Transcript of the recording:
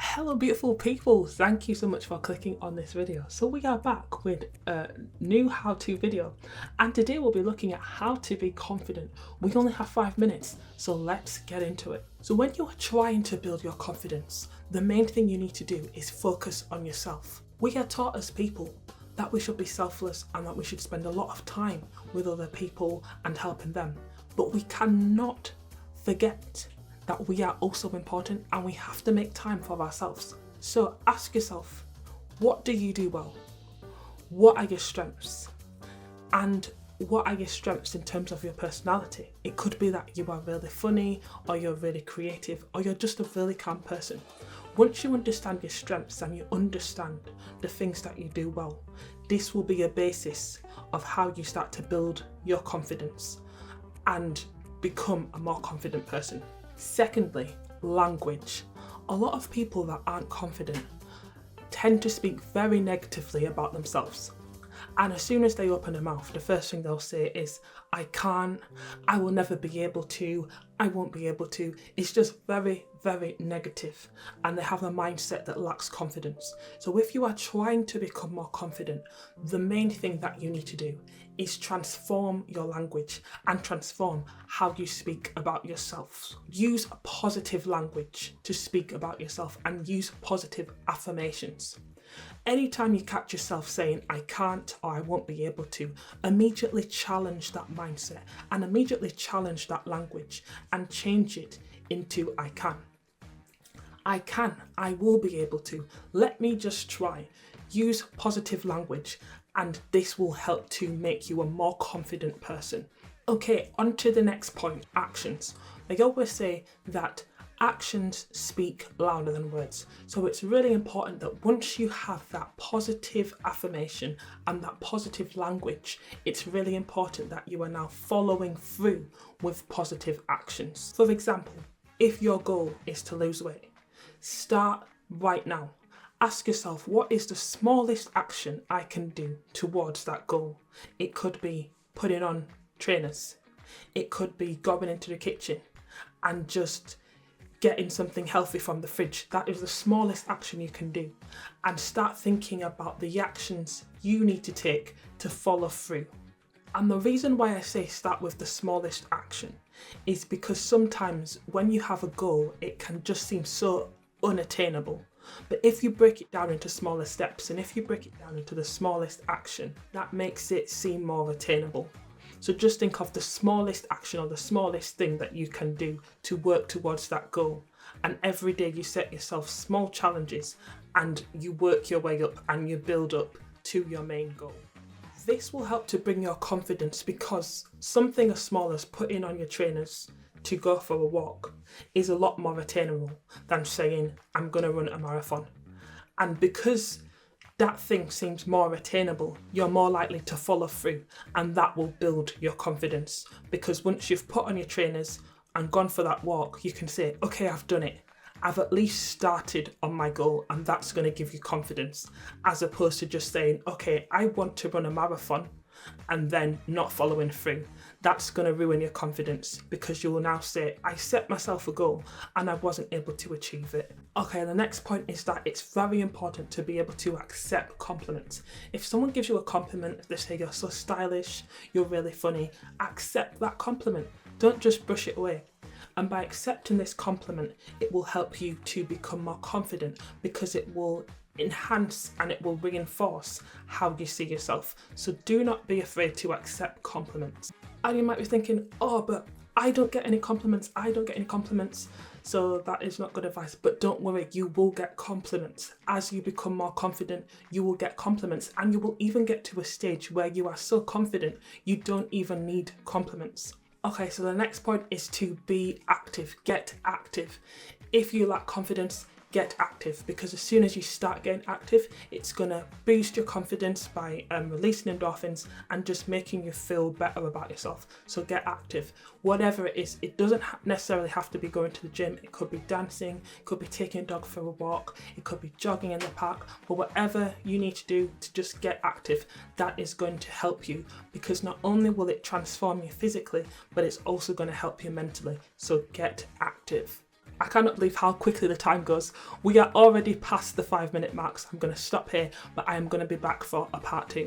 Hello beautiful people, thank you so much for clicking on this video. So we are back with a new how-to video, and today we'll be looking at how to be confident. We only have 5 minutes, so let's get into it. So when you're trying to build your confidence, the main thing you need to do is focus on yourself. We are taught as people that we should be selfless and that we should spend a lot of time with other people and helping them, but we cannot forget that we are also important and we have to make time for ourselves. So ask yourself, what do you do well? What are your strengths? And what are your strengths in terms of your personality? It could be that you are really funny, or you're really creative, or you're just a really calm person. Once you understand your strengths and you understand the things that you do well, this will be a basis of how you start to build your confidence and become a more confident person. Secondly, language. A lot of people that aren't confident tend to speak very negatively about themselves. And as soon as they open their mouth, the first thing they'll say is, I can't, I will never be able to, I won't be able to. It's just very, very negative, and they have a mindset that lacks confidence. So if you are trying to become more confident, the main thing that you need to do is transform your language and transform how you speak about yourself. Use positive language to speak about yourself and use positive affirmations. Anytime you catch yourself saying, I can't or I won't be able to, immediately challenge that mindset and immediately challenge that language and change it into I can. I can, I will be able to. Let me just try. Use positive language, and this will help to make you a more confident person. Okay, on to the next point, actions. They always say that actions speak louder than words. So it's really important that once you have that positive affirmation and that positive language, it's really important that you are now following through with positive actions. For example, if your goal is to lose weight, start right now. Ask yourself, what is the smallest action I can do towards that goal? It could be putting on trainers. It could be going into the kitchen and just getting something healthy from the fridge. That is the smallest action you can do. And start thinking about the actions you need to take to follow through. And the reason why I say start with the smallest action is because sometimes when you have a goal, it can just seem so unattainable. But if you break it down into smaller steps, and if you break it down into the smallest action, that makes it seem more attainable. So just think of the smallest action or the smallest thing that you can do to work towards that goal. And every day you set yourself small challenges and you work your way up and you build up to your main goal. This will help to bring your confidence, because something as small as putting on your trainers to go for a walk is a lot more attainable than saying, I'm going to run a marathon. And because that thing seems more attainable, you're more likely to follow through, and that will build your confidence, because once you've put on your trainers and gone for that walk, you can say, okay, I've done it. I've at least started on my goal, and that's going to give you confidence, as opposed to just saying, okay, I want to run a marathon and then not following through. That's going to ruin your confidence, because you will now say, I set myself a goal and I wasn't able to achieve it. Okay, the next point is that it's very important to be able to accept compliments. If someone gives you a compliment, they say you're so stylish, you're really funny, accept that compliment. Don't just brush it away. And by accepting this compliment, it will help you to become more confident, because it will enhance and it will reinforce how you see yourself. So do not be afraid to accept compliments. And you might be thinking, oh, but I don't get any compliments. So that is not good advice. But don't worry, you will get compliments. As you become more confident, you will get compliments, and you will even get to a stage where you are so confident you don't even need compliments. Okay, so the next point is to be active. Get active. If you lack confidence, get active, because as soon as you start getting active, it's going to boost your confidence by releasing endorphins and just making you feel better about yourself. So get active. Whatever it is, it doesn't necessarily have to be going to the gym. It could be dancing, it could be taking a dog for a walk, it could be jogging in the park, but whatever you need to do to just get active, that is going to help you, because not only will it transform you physically, but it's also going to help you mentally. So get active. I cannot believe how quickly the time goes. We are already past the 5-minute mark, so I'm going to stop here, but I am going to be back for a part 2.